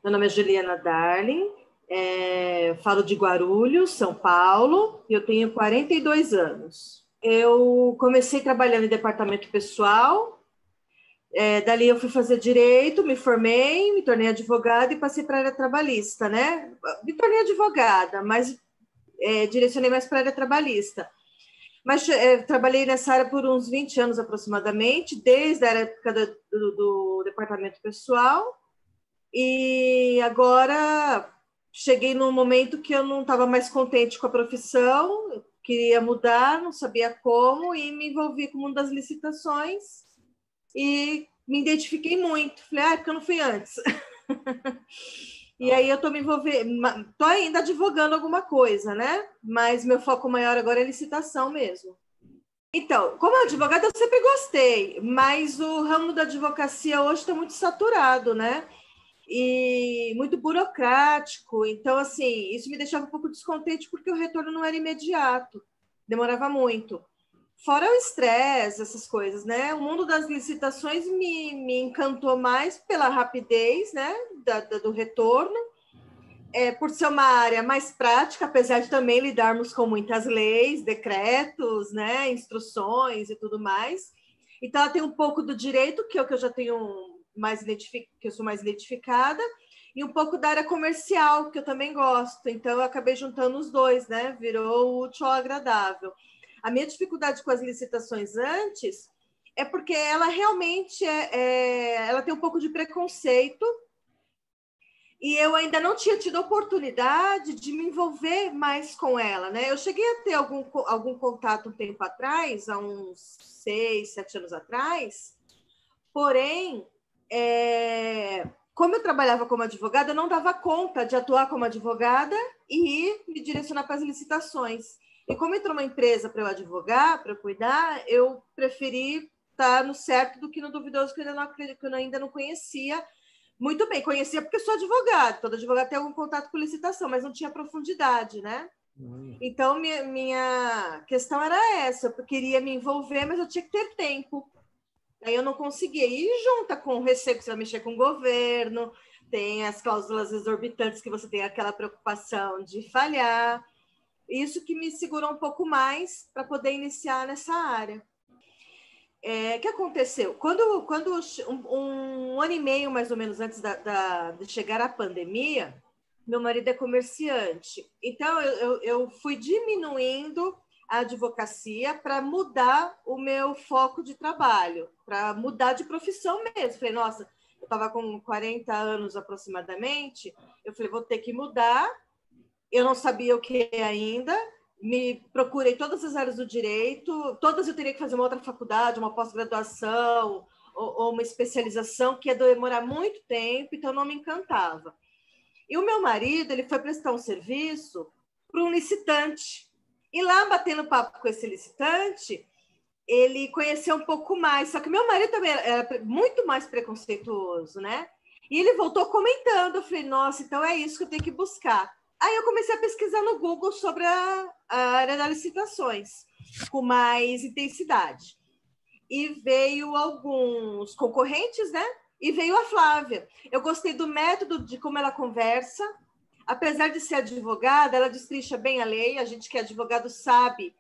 Meu nome é Juliana Darling, falo de Guarulhos, São Paulo, e eu tenho 42 anos. Eu comecei trabalhando em departamento pessoal, dali eu fui fazer direito, me formei, me tornei advogada e passei para a área trabalhista, né? Me tornei advogada, mas direcionei mais para a área trabalhista. Mas trabalhei nessa área por uns 20 anos aproximadamente, desde a época do departamento pessoal, e agora cheguei num momento que eu não estava mais contente com a profissão, queria mudar, não sabia como, e me envolvi com o mundo das licitações e me identifiquei muito. Falei, porque eu não fui antes. E aí eu estou me envolvendo, estou ainda advogando alguma coisa, né? Mas meu foco maior agora é licitação mesmo. Então, como advogada, eu sempre gostei, mas o ramo da advocacia hoje está muito saturado, né? E muito burocrático. Então, assim, isso me deixava um pouco descontente porque o retorno não era imediato, demorava muito. Fora o estresse, essas coisas, né? O mundo das licitações me encantou mais pela rapidez, né? Do retorno, por ser uma área mais prática, apesar de também lidarmos com muitas leis, decretos, né? Instruções e tudo mais. Então, ela tem um pouco do direito, que é o que eu já tenho que eu sou mais identificada, e um pouco da área comercial, que eu também gosto. Então, eu acabei juntando os dois, né? Virou útil ao agradável. A minha dificuldade com as licitações antes é porque ela realmente ela tem um pouco de preconceito e eu ainda não tinha tido oportunidade de me envolver mais com ela, né? Eu cheguei a ter algum contato um tempo atrás, há uns 6, 7 anos atrás, porém, como eu trabalhava como advogada, eu não dava conta de atuar como advogada e me direcionar para as licitações. E como entrou uma empresa para eu advogar, para eu cuidar, eu preferi estar no certo do que no duvidoso, que eu ainda não conhecia. Muito bem, conhecia porque eu sou advogada, todo advogado tem algum contato com licitação, mas não tinha profundidade, né? Então, minha questão era essa, eu queria me envolver, mas eu tinha que ter tempo. Aí eu não conseguia. E junta com o receio que você vai mexer com o governo, tem as cláusulas exorbitantes que você tem aquela preocupação de falhar. Isso que me segurou um pouco mais para poder iniciar nessa área. O que aconteceu? Quando um ano e meio, mais ou menos, antes de chegar a pandemia, meu marido é comerciante. Então, eu fui diminuindo a advocacia para mudar o meu foco de trabalho, para mudar de profissão mesmo. Falei, nossa, eu estava com 40 anos aproximadamente, eu falei, vou ter que mudar. Eu não sabia o que ainda, me procurei todas as áreas do direito, todas eu teria que fazer uma outra faculdade, uma pós-graduação ou uma especialização, que ia demorar muito tempo, então não me encantava. E o meu marido, ele foi prestar um serviço para um licitante. E lá, batendo papo com esse licitante, ele conheceu um pouco mais. Só que meu marido também era muito mais preconceituoso, né? E ele voltou comentando. Eu falei, nossa, então é isso que eu tenho que buscar. Aí eu comecei a pesquisar no Google sobre a área das licitações, com mais intensidade. E veio alguns concorrentes, né? E veio a Flávia. Eu gostei do método de como ela conversa. Apesar de ser advogada, ela destrincha bem a lei. A gente que é advogado sabe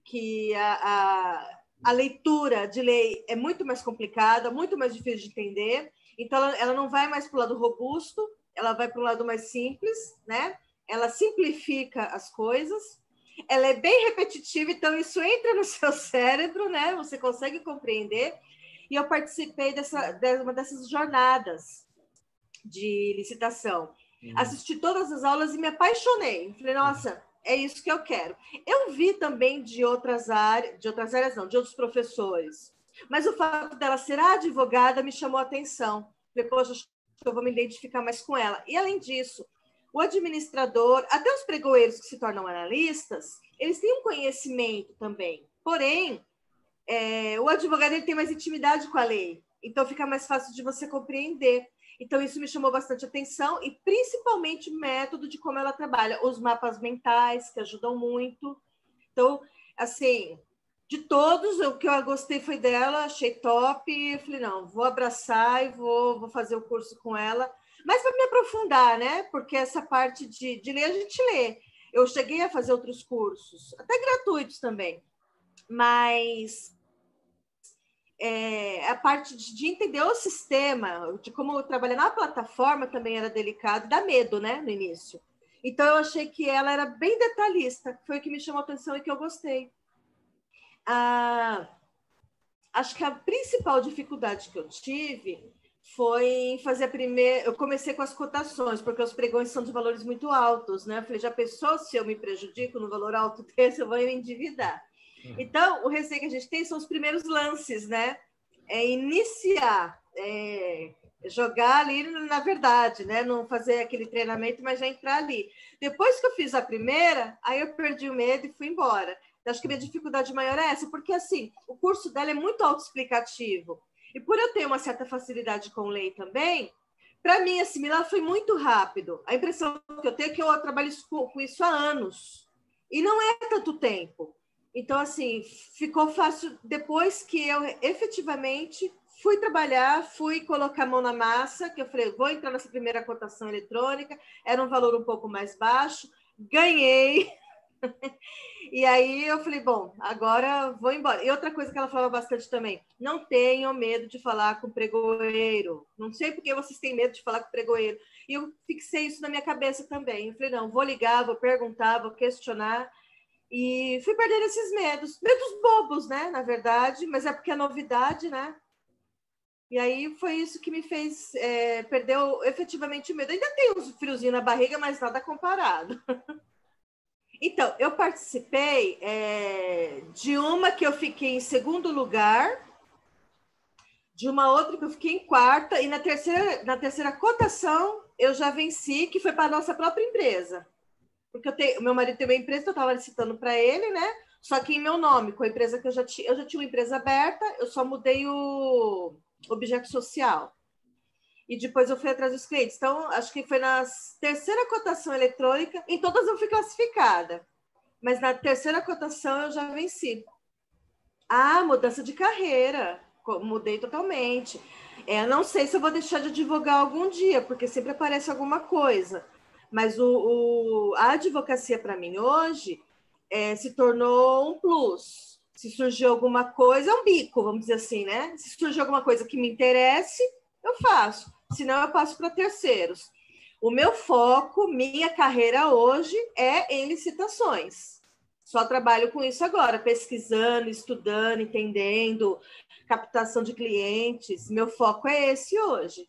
que a leitura de lei é muito mais complicada, muito mais difícil de entender. Então, ela não vai mais para o lado robusto, ela vai para o lado mais simples, né? Ela simplifica as coisas. Ela é bem repetitiva, então isso entra no seu cérebro, né? Você consegue compreender. E eu participei de uma dessas jornadas de licitação. Assisti todas as aulas e me apaixonei. Falei, nossa, é isso que eu quero. Eu vi também de outras áreas não, de outros professores. Mas o fato dela ser advogada me chamou a atenção. Falei, poxa, eu vou me identificar mais com ela. E além disso, o administrador, até os pregoeiros que se tornam analistas, eles têm um conhecimento também. Porém, o advogado ele tem mais intimidade com a lei, então fica mais fácil de você compreender. Então, isso me chamou bastante atenção e, principalmente, o método de como ela trabalha. Os mapas mentais, que ajudam muito. Então, assim, de todos, o que eu gostei foi dela, achei top. Eu falei, não, vou abraçar e vou fazer o curso com ela. Mas para me aprofundar, né? Porque essa parte de ler, a gente lê. Eu cheguei a fazer outros cursos, até gratuitos também, mas a parte de entender o sistema, de como trabalhar na plataforma também era delicado, dá medo, né, no início. Então, eu achei que ela era bem detalhista, foi o que me chamou a atenção e que eu gostei. Acho que a principal dificuldade que eu tive foi em fazer a primeira... Eu comecei com as cotações, porque os pregões são de valores muito altos, né? Eu falei, já pensou se eu me prejudico no valor alto desse, eu vou me endividar. Então, o receio que a gente tem são os primeiros lances, né? Iniciar, jogar ali na verdade, né? Não fazer aquele treinamento, mas já entrar ali. Depois que eu fiz a primeira, aí eu perdi o medo e fui embora. Acho que a minha dificuldade maior é essa, porque assim, o curso dela é muito autoexplicativo. E por eu ter uma certa facilidade com lei também, para mim assimilar foi muito rápido. A impressão que eu tenho é que eu trabalho com isso há anos. E não é tanto tempo. Então, assim, ficou fácil depois que eu efetivamente fui trabalhar, fui colocar a mão na massa, que eu falei, vou entrar nessa primeira cotação eletrônica, era um valor um pouco mais baixo, ganhei. E aí eu falei, bom, agora vou embora. E outra coisa que ela falava bastante também, não tenham medo de falar com o pregoeiro. Não sei por que vocês têm medo de falar com o pregoeiro. E eu fixei isso na minha cabeça também. Eu falei, não, vou ligar, vou perguntar, vou questionar. E fui perdendo esses medos. Medos bobos, né, na verdade, mas é porque é novidade, né? E aí foi isso que me fez perder efetivamente o medo. Ainda tem uns friozinhos na barriga, mas nada comparado. Então, eu participei de uma que eu fiquei em segundo lugar, de uma outra que eu fiquei em quarta, e na terceira cotação eu já venci, que foi para a nossa própria empresa. Porque o meu marido tem uma empresa que eu estava licitando para ele, né? Só que em meu nome, com a empresa que eu já tinha uma empresa aberta, eu só mudei o objeto social. E depois eu fui atrás dos clientes. Então, acho que foi na terceira cotação eletrônica, em todas eu fui classificada. Mas na terceira cotação eu já venci. Mudança de carreira. Mudei totalmente. Não sei se eu vou deixar de advogar algum dia, porque sempre aparece alguma coisa. Mas a advocacia, para mim, hoje, se tornou um plus. Se surgiu alguma coisa, é um bico, vamos dizer assim, né? Se surgir alguma coisa que me interesse, eu faço. Senão, eu passo para terceiros. O meu foco, minha carreira hoje é em licitações. Só trabalho com isso agora, pesquisando, estudando, entendendo, captação de clientes. Meu foco é esse hoje.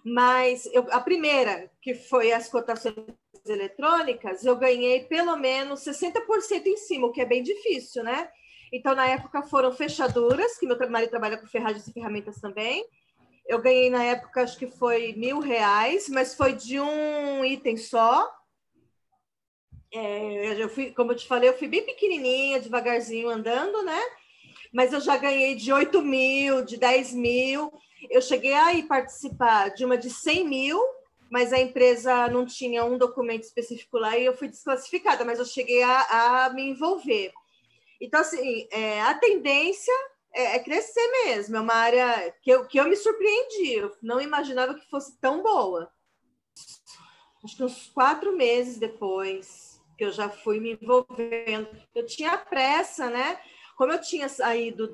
Mas a primeira, que foi as cotações eletrônicas, eu ganhei pelo menos 60% em cima, o que é bem difícil, né? Então, na época, foram fechaduras, que meu marido trabalha com ferragens e ferramentas também. Eu ganhei, na época, acho que foi R$ 1.000, mas foi de um item só. Eu fui, como eu te falei, eu fui bem pequenininha, devagarzinho andando, né? Mas eu já ganhei de 8.000, de 10.000. Eu cheguei a ir participar de uma de 100.000, mas a empresa não tinha um documento específico lá e eu fui desclassificada, mas eu cheguei a me envolver. Então, assim, a tendência é crescer mesmo. É uma área que eu me surpreendi. Eu não imaginava que fosse tão boa. Acho que uns 4 meses depois que eu já fui me envolvendo. Eu tinha pressa, né? Como eu tinha saído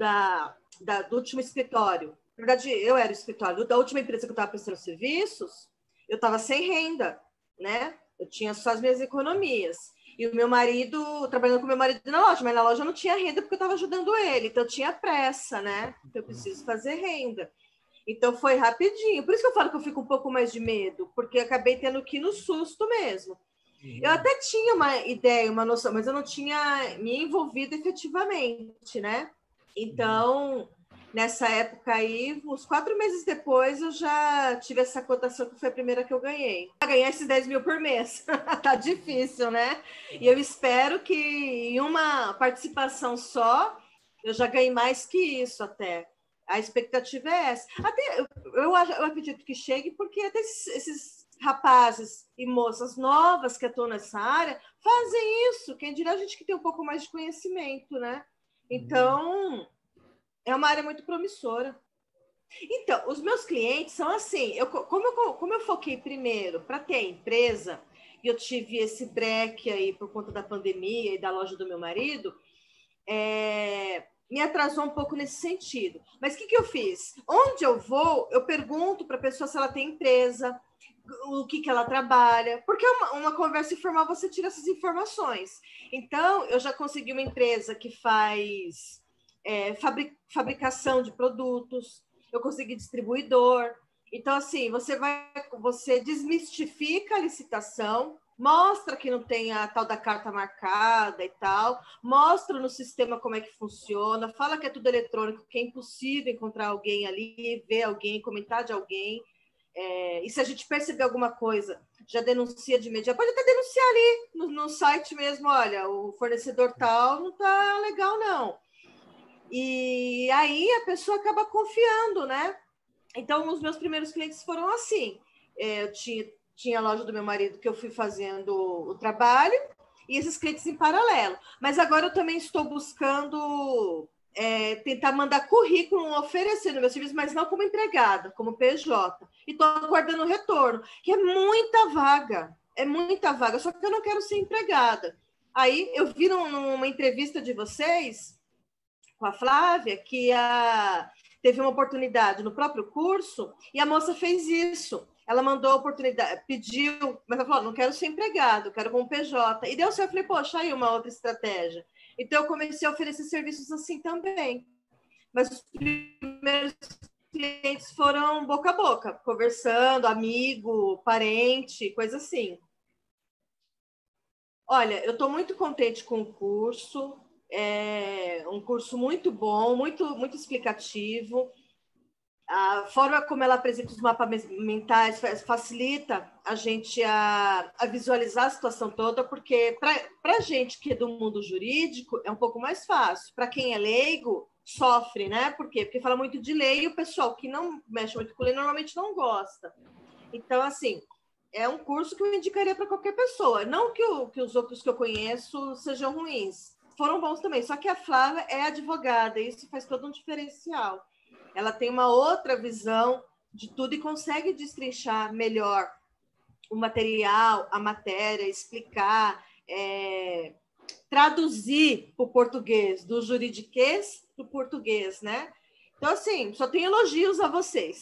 do último escritório, na verdade, eu era o escritório da última empresa que eu estava prestando serviços, eu estava sem renda, né? Eu tinha só as minhas economias. E o meu marido, trabalhando com o meu marido na loja, mas na loja eu não tinha renda porque eu estava ajudando ele, então eu tinha pressa, né? Então eu preciso fazer renda. Então foi rapidinho. Por isso que eu falo que eu fico um pouco mais de medo, porque eu acabei tendo que ir no susto mesmo. Eu até tinha uma ideia, uma noção, mas eu não tinha me envolvido efetivamente, né? Então, nessa época aí, uns 4 meses depois, eu já tive essa cotação que foi a primeira que eu ganhei. Ganhar esses 10.000 por mês. Tá difícil, né? E eu espero que em uma participação só, eu já ganhei mais que isso até. A expectativa é essa. Até eu acredito que chegue, porque até esses rapazes e moças novas que atuam nessa área fazem isso. Quem dirá a gente que tem um pouco mais de conhecimento, né? Então, é uma área muito promissora. Então, os meus clientes são assim, como eu foquei primeiro para ter a empresa, e eu tive esse break aí por conta da pandemia e da loja do meu marido, me atrasou um pouco nesse sentido. Mas o que eu fiz? Onde eu vou, eu pergunto para a pessoa se ela tem empresa, o que ela trabalha, porque uma conversa informal você tira essas informações. Então, eu já consegui uma empresa que faz fabricação de produtos, eu consegui distribuidor. Então, assim, você desmistifica a licitação, mostra que não tem a tal da carta marcada e tal, mostra no sistema como é que funciona, fala que é tudo eletrônico, que é impossível encontrar alguém ali, ver alguém, comentar de alguém. E se a gente perceber alguma coisa, já denuncia de imediato. Pode até denunciar ali no site mesmo, olha, o fornecedor tal não está legal, não. E aí a pessoa acaba confiando, né? Então, os meus primeiros clientes foram assim. Eu tinha a loja do meu marido que eu fui fazendo o trabalho e esses clientes em paralelo. Mas agora eu também estou buscando tentar mandar currículo oferecendo meu serviço, mas não como empregada, como PJ. E estou aguardando o retorno, que é muita vaga, só que eu não quero ser empregada. Aí eu vi numa entrevista de vocês com a Flávia que teve uma oportunidade no próprio curso e a moça fez isso. Ela mandou a oportunidade, pediu, mas ela falou, não quero ser empregado, quero como PJ. E deu certo, eu falei, poxa, aí uma outra estratégia. Então, eu comecei a oferecer serviços assim também. Mas os primeiros clientes foram boca a boca, conversando, amigo, parente, coisa assim. Olha, eu estou muito contente com o curso, é um curso muito bom, muito explicativo. A forma como ela apresenta os mapas mentais facilita a gente a visualizar a situação toda, porque para a gente que é do mundo jurídico é um pouco mais fácil. Para quem é leigo, sofre, né? Por quê? Porque fala muito de lei e o pessoal que não mexe muito com lei normalmente não gosta. Então, assim, é um curso que eu indicaria para qualquer pessoa. Não que os outros que eu conheço sejam ruins. Foram bons também, só que a Flávia é advogada, e isso faz todo um diferencial. Ela tem uma outra visão de tudo e consegue destrinchar melhor o material, a matéria, explicar, traduzir para o português, do juridiquês para o português, né? Então, assim, só tenho elogios a vocês.